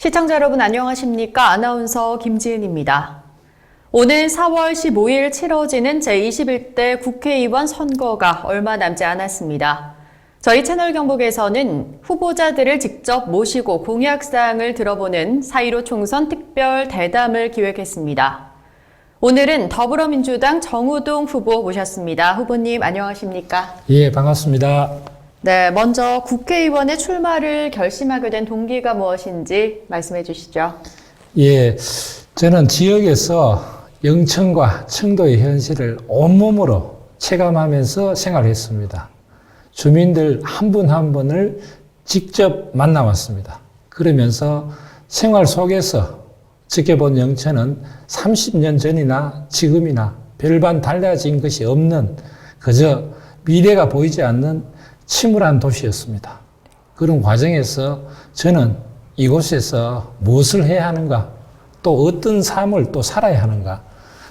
시청자 여러분 안녕하십니까? 아나운서 김지은입니다. 오늘 4월 15일 치러지는 제21대 국회의원 선거가 얼마 남지 않았습니다. 저희 채널 경북에서는 후보자들을 직접 모시고 공약사항을 들어보는 4.15 총선 특별 대담을 기획했습니다. 오늘은 더불어민주당 정우동 후보 모셨습니다. 후보님 안녕하십니까? 예, 반갑습니다. 네, 먼저 국회의원의 출마를 결심하게 된 동기가 무엇인지 말씀해 주시죠. 예, 저는 지역에서 영천과 청도의 현실을 온몸으로 체감하면서 생활했습니다. 주민들 한 분 한 분을 직접 만나왔습니다. 그러면서 생활 속에서 지켜본 영천은 30년 전이나 지금이나 별반 달라진 것이 없는 그저 미래가 보이지 않는 침울한 도시였습니다. 그런 과정에서 저는 이곳에서 무엇을 해야 하는가, 또 어떤 삶을 또 살아야 하는가,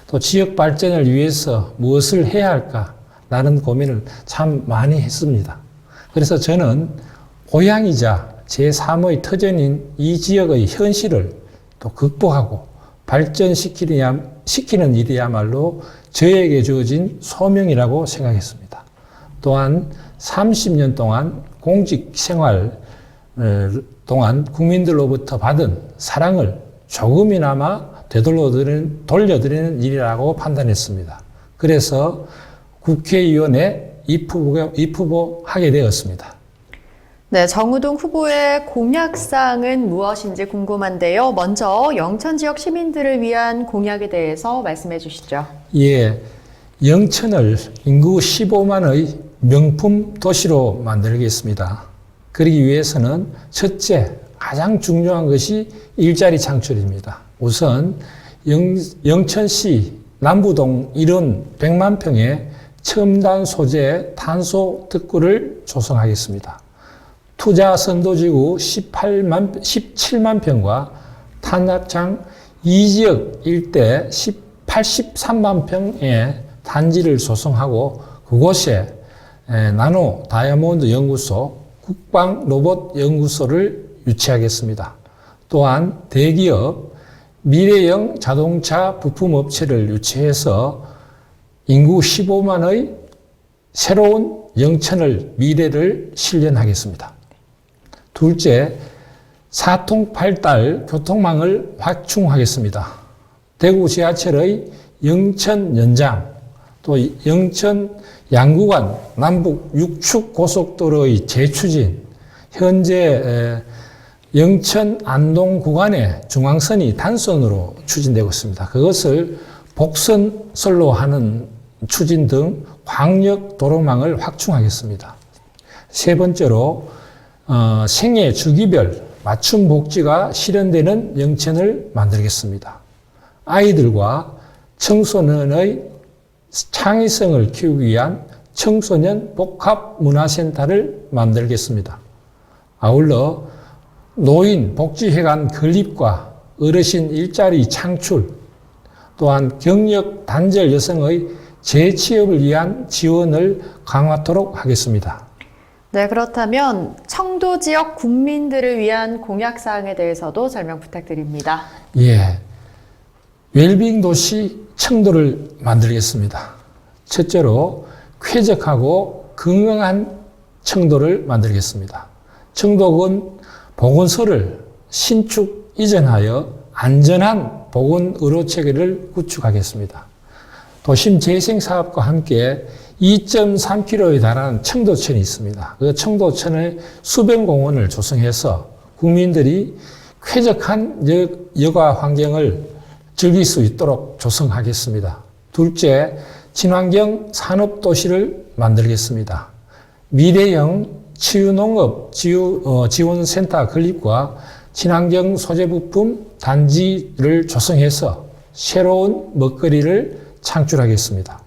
또 지역 발전을 위해서 무엇을 해야 할까, 라는 고민을 참 많이 했습니다. 그래서 저는 고향이자 제 삶의 터전인 이 지역의 현실을 또 극복하고 발전시키는 일이야말로 저에게 주어진 소명이라고 생각했습니다. 또한 30년 동안 공직 생활 동안 국민들로부터 받은 사랑을 조금이나마 돌려드리는 일이라고 판단했습니다. 그래서 국회의원에 입후보하게 되었습니다. 네, 정우동 후보의 공약사항은 무엇인지 궁금한데요. 먼저 영천 지역 시민들을 위한 공약에 대해서 말씀해 주시죠. 예, 영천을 인구 15만의 명품 도시로 만들겠습니다. 그러기 위해서는 첫째, 가장 중요한 것이 일자리 창출입니다. 우선 영천시 남부동 1원 100만 평의 첨단 소재 탄소 특구를 조성하겠습니다. 투자 선도지구 17만 평과 탄압장 2지역 일대 83만 평의 단지를 조성하고 그곳에 나노 다이아몬드 연구소, 국방 로봇 연구소를 유치하겠습니다. 또한 대기업 미래형 자동차 부품 업체를 유치해서 인구 15만의 새로운 영천을 미래를 실현하겠습니다. 둘째, 사통팔달 교통망을 확충하겠습니다. 대구 지하철의 영천 연장, 또 영천 양구간 남북 6축 고속도로의 재추진, 현재 영천 안동 구간의 중앙선이 단선으로 추진되고 있습니다. 그것을 복선설로 하는 추진 등 광역 도로망을 확충하겠습니다. 세 번째로 생애 주기별 맞춤 복지가 실현되는 영천을 만들겠습니다. 아이들과 청소년의 창의성을 키우기 위한 청소년 복합문화센터를 만들겠습니다. 아울러 노인 복지회관 건립과 어르신 일자리 창출, 또한 경력 단절 여성의 재취업을 위한 지원을 강화토록 하겠습니다. 네, 그렇다면 청도 지역 국민들을 위한 공약사항에 대해서도 설명 부탁드립니다. 예, 웰빙 도시 청도를 만들겠습니다. 첫째로 쾌적하고 건강한 청도를 만들겠습니다. 청도군 보건소를 신축 이전하여 안전한 보건 의료 체계를 구축하겠습니다. 도심 재생 사업과 함께 2.3km에 달하는 청도천이 있습니다. 그 청도천의 수변공원을 조성해서 국민들이 쾌적한 여가 환경을 즐길 수 있도록 조성하겠습니다. 둘째, 친환경 산업도시를 만들겠습니다. 미래형 치유농업 지원센터 건립과 친환경 소재부품 단지를 조성해서 새로운 먹거리를 창출하겠습니다.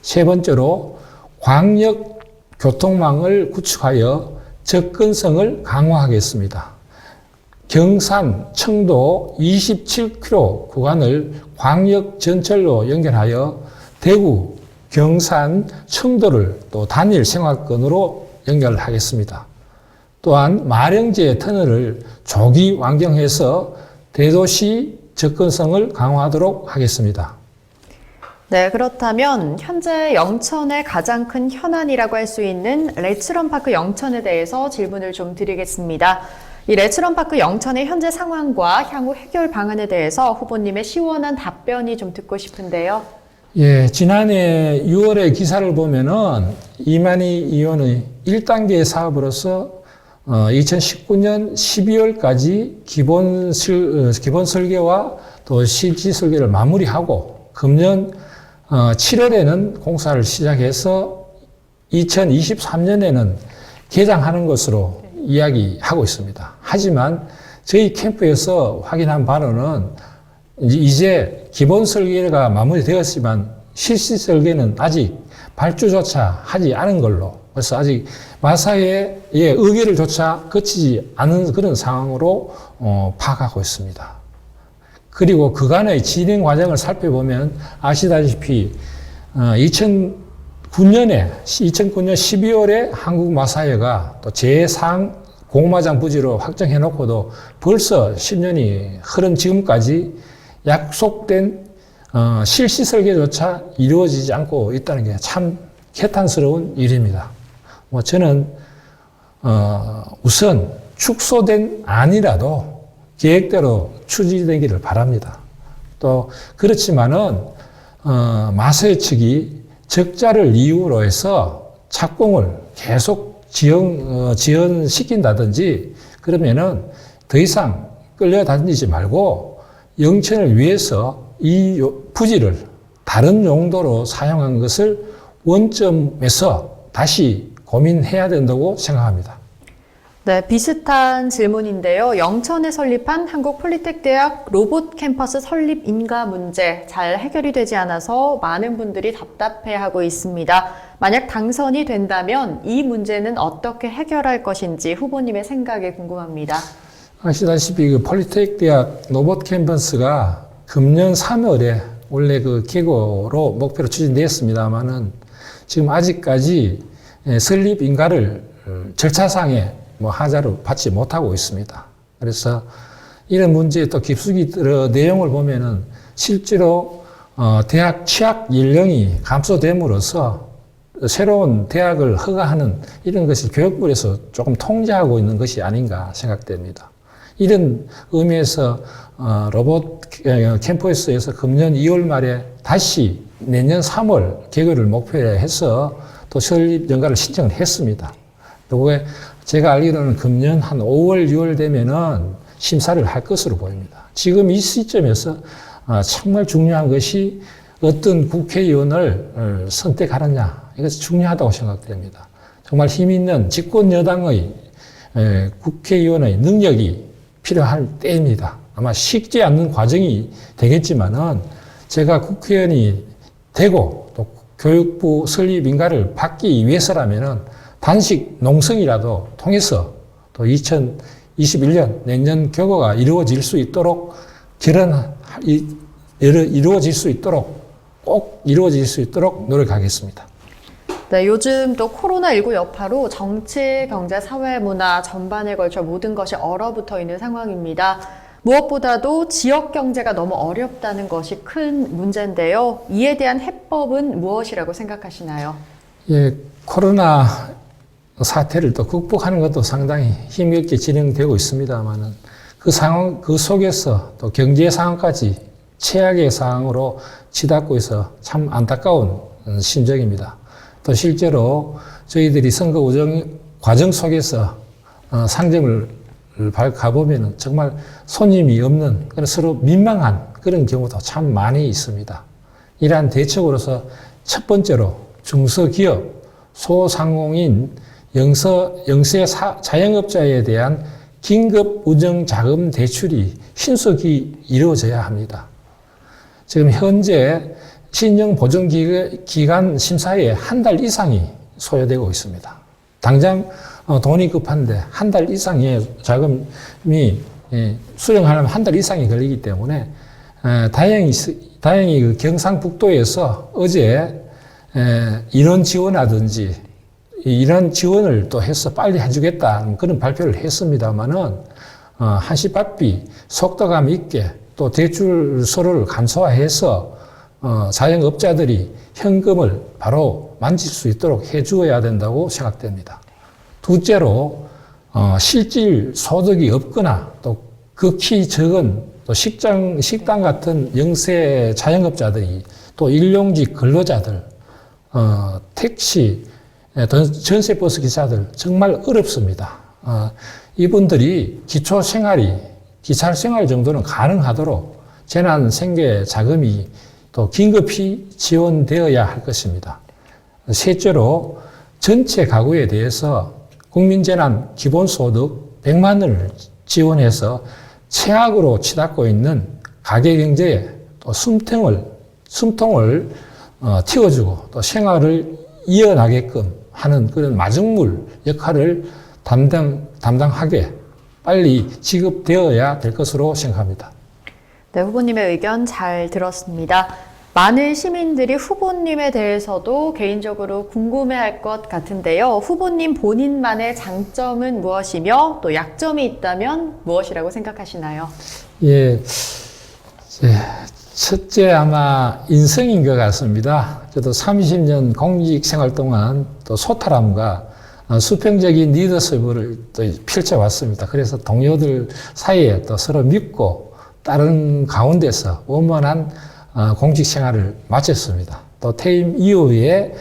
세 번째로 광역 교통망을 구축하여 접근성을 강화하겠습니다. 경산, 청도 27km 구간을 광역 전철로 연결하여 대구, 경산, 청도를 또 단일 생활권으로 연결하겠습니다. 또한 마령제 터널을 조기 완경해서 대도시 접근성을 강화하도록 하겠습니다. 네, 그렇다면 현재 영천의 가장 큰 현안이라고 할 수 있는 레츠런파크 영천에 대해서 질문을 좀 드리겠습니다. 이 레츠런파크 영천의 현재 상황과 향후 해결 방안에 대해서 후보님의 시원한 답변이 좀 듣고 싶은데요. 예, 지난해 6월의 기사를 보면은 이만희 의원의 1단계 사업으로서 2019년 12월까지 기본 설계와 또 실지 설계를 마무리하고 금년 7월에는 공사를 시작해서 2023년에는 개장하는 것으로 이야기하고 있습니다. 하지만 저희 캠프에서 확인한 바로는 이제 기본 설계가 마무리되었지만 실시 설계는 아직 발주조차 하지 않은 걸로, 그래서 아직 마사회의 의결을 조차 거치지 않은 그런 상황으로 파악하고 있습니다. 그리고 그간의 진행 과정을 살펴보면 아시다시피 2009년 12월에 한국마사회가 또 제3 공마장 부지로 확정해 놓고도 벌써 10년이 흐른 지금까지 약속된 실시 설계조차 이루어지지 않고 있다는 게 참 개탄스러운 일입니다. 저는 우선 축소된 안이라도 계획대로 추진되기를 바랍니다. 또 그렇지만은 마사회 측이 적자를 이유로 해서 착공을 계속 지연시킨다든지 그러면은 더 이상 끌려다니지 말고 영천을 위해서 이 부지를 다른 용도로 사용한 것을 원점에서 다시 고민해야 된다고 생각합니다. 네, 비슷한 질문인데요. 영천에 설립한 한국폴리텍대학 로봇 캠퍼스 설립 인가 문제 잘 해결이 되지 않아서 많은 분들이 답답해하고 있습니다. 만약 당선이 된다면 이 문제는 어떻게 해결할 것인지 후보님의 생각이 궁금합니다. 아시다시피 그 폴리텍대학 로봇 캠퍼스가 금년 3월에 원래 그 계획으로 목표로 추진되었습니다만은 지금 아직까지 설립 인가를 절차상에 하자로 받지 못하고 있습니다. 그래서 이런 문제에 또 깊숙이 들어 내용을 보면은 실제로 대학 취학 연령이 감소됨으로써 새로운 대학을 허가하는 이런 것이 교육부에서 조금 통제하고 있는 것이 아닌가 생각됩니다. 이런 의미에서 로봇 캠퍼스에서 금년 2월 말에 다시 내년 3월 개교를 목표로 해서 또 설립 연가를 신청을 했습니다. 그게 제가 알기로는 금년 한 5월, 6월 되면은 심사를 할 것으로 보입니다. 지금 이 시점에서 정말 중요한 것이 어떤 국회의원을 선택하느냐, 이것이 중요하다고 생각됩니다. 정말 힘 있는 집권 여당의 국회의원의 능력이 필요할 때입니다. 아마 쉽지 않는 과정이 되겠지만은 제가 국회의원이 되고 또 교육부 설립 인가를 받기 위해서라면은 단식 농성이라도 통해서 또 2021년 내년 교과가 이루어질 수 있도록 이루어질 수 있도록 꼭 이루어질 수 있도록 노력하겠습니다. 네, 요즘 또 코로나19 여파로 정치, 경제, 사회, 문화 전반에 걸쳐 모든 것이 얼어붙어 있는 상황입니다. 무엇보다도 지역 경제가 너무 어렵다는 것이 큰 문제인데요. 이에 대한 해법은 무엇이라고 생각하시나요? 예, 코로나 사태를 또 극복하는 것도 상당히 힘있게 진행되고 있습니다만은 그 상황, 그 속에서 또 경제 상황까지 최악의 상황으로 치닫고 있어 참 안타까운 심정입니다. 또 실제로 저희들이 선거 과정 속에서 상점을 가보면 정말 손님이 없는 서로 민망한 그런 경우도 참 많이 있습니다. 이러한 대책으로서 첫 번째로 중소기업, 소상공인, 영세 자영업자에 대한 긴급 우정 자금 대출이 신속히 이루어져야 합니다. 지금 현재 신용 보증 기간 심사에 한 달 이상이 소요되고 있습니다. 당장 돈이 급한데 한 달 이상의 자금이 수령하려면 한 달 이상이 걸리기 때문에 다행히 그 경상북도에서 어제 인원 지원하든지 이런 지원을 또 해서 빨리 해주겠다 그런 발표를 했습니다만은 한시바삐 속도감 있게 또 대출소를 간소화해서 자영업자들이 현금을 바로 만질 수 있도록 해주어야 된다고 생각됩니다. 둘째로 실질 소득이 없거나 또 극히 적은 또 식당 같은 영세 자영업자들이 또 일용직 근로자들, 택시, 전세버스 기사들 정말 어렵습니다. 이분들이 기초 생활 정도는 가능하도록 재난 생계 자금이 또 긴급히 지원되어야 할 것입니다. 셋째로 전체 가구에 대해서 국민재난 기본소득 100만 원을 지원해서 최악으로 치닫고 있는 가계경제에 또 숨통을 틔워주고 또 생활을 이어나게끔 하는 그런 마중물 역할을 담당하게 빨리 지급되어야 될 것으로 생각합니다. 네, 후보님의 의견 잘 들었습니다. 많은 시민들이 후보님에 대해서도 개인적으로 궁금해할 것 같은데요. 후보님 본인만의 장점은 무엇이며 또 약점이 있다면 무엇이라고 생각하시나요? 예, 첫째 아마 인성인 것 같습니다. 저도 30년 공직 생활 동안 또 소탈함과 수평적인 리더십을 또 펼쳐왔습니다. 그래서 동료들 사이에 또 서로 믿고 다른 가운데서 원만한 공직 생활을 마쳤습니다. 또 퇴임 이후에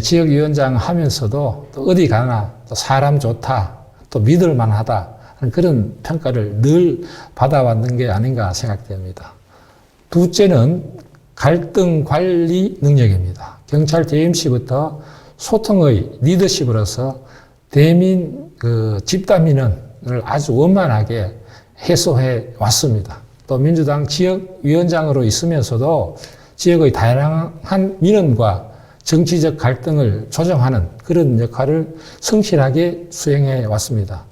지역위원장 하면서도 또 어디 가나 또 사람 좋다, 또 믿을만하다 하는 그런 평가를 늘 받아왔는 게 아닌가 생각됩니다. 둘째는 갈등 관리 능력입니다. 경찰 대임시부터 소통의 리더십으로서 대민 집단민원을 아주 원만하게 해소해 왔습니다. 또 민주당 지역위원장으로 있으면서도 지역의 다양한 민원과 정치적 갈등을 조정하는 그런 역할을 성실하게 수행해 왔습니다.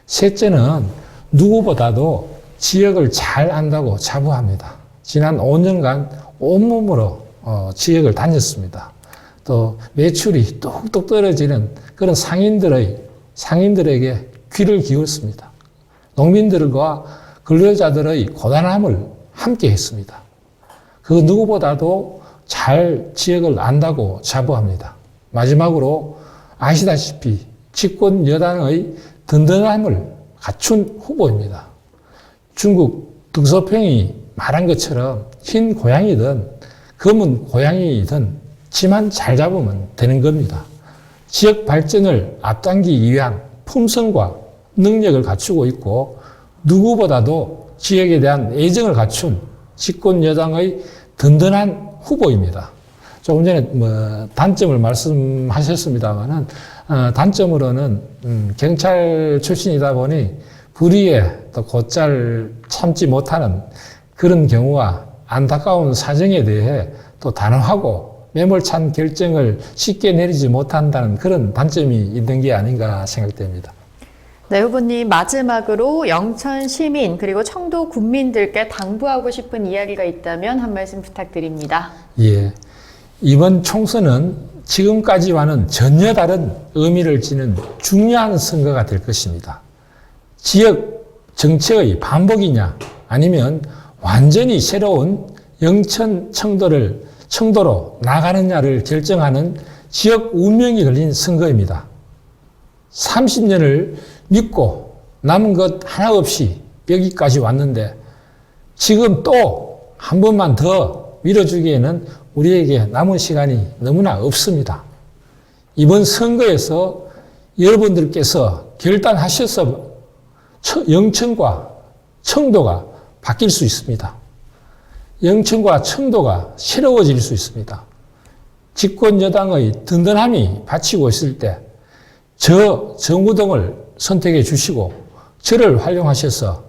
셋째는 누구보다도 지역을 잘 안다고 자부합니다. 지난 5년간 온몸으로 지역을 다녔습니다. 또 매출이 뚝뚝 떨어지는 그런 상인들에게 귀를 기울습니다. 농민들과 근로자들의 고단함을 함께 했습니다. 그 누구보다도 잘 지역을 안다고 자부합니다. 마지막으로 아시다시피 집권 여당의 든든함을 갖춘 후보입니다. 중국 덕소평이 말한 것처럼 흰 고양이든 검은 고양이든 지만 잘 잡으면 되는 겁니다. 지역 발전을 앞당기기 위한 품성과 능력을 갖추고 있고 누구보다도 지역에 대한 애정을 갖춘 집권 여당의 든든한 후보입니다. 조금 전에 단점을 말씀하셨습니다만은 단점으로는 경찰 출신이다 보니 불의에 또 곧잘 참지 못하는 그런 경우와 안타까운 사정에 대해 또 단호하고 매몰찬 결정을 쉽게 내리지 못한다는 그런 단점이 있는 게 아닌가 생각됩니다. 네, 후보님 마지막으로 영천 시민 그리고 청도 국민들께 당부하고 싶은 이야기가 있다면 한 말씀 부탁드립니다. 예, 이번 총선은 지금까지와는 전혀 다른 의미를 지닌 중요한 선거가 될 것입니다. 지역 정책의 반복이냐 아니면 완전히 새로운 영천 청도로 나가느냐를 결정하는 지역 운명이 걸린 선거입니다. 30년을 믿고 남은 것 하나 없이 여기까지 왔는데 지금 또 한 번만 더 밀어주기에는 우리에게 남은 시간이 너무나 없습니다. 이번 선거에서 여러분들께서 결단하셔서 영천과 청도가 바뀔 수 있습니다. 영천과 청도가 새로워질 수 있습니다. 집권 여당의 든든함이 받치고 있을 때 저 정우동을 선택해 주시고 저를 활용하셔서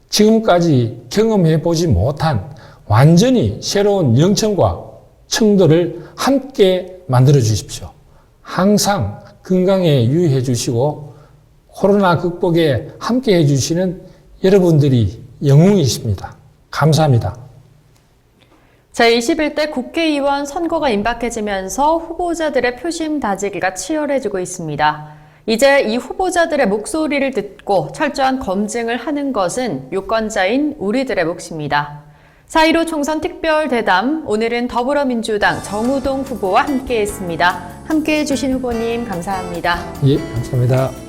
지금까지 경험해 보지 못한 완전히 새로운 영천과 청도를 함께 만들어 주십시오. 항상 건강에 유의해 주시고 코로나 극복에 함께 해 주시는 여러분들이 영웅이십니다. 감사합니다. 제21대 국회의원 선거가 임박해지면서 후보자들의 표심 다지기가 치열해지고 있습니다. 이제 이 후보자들의 목소리를 듣고 철저한 검증을 하는 것은 유권자인 우리들의 몫입니다. 4.15 총선 특별 대담, 오늘은 더불어민주당 정우동 후보와 함께했습니다. 함께해 주신 후보님 감사합니다. 예, 감사합니다.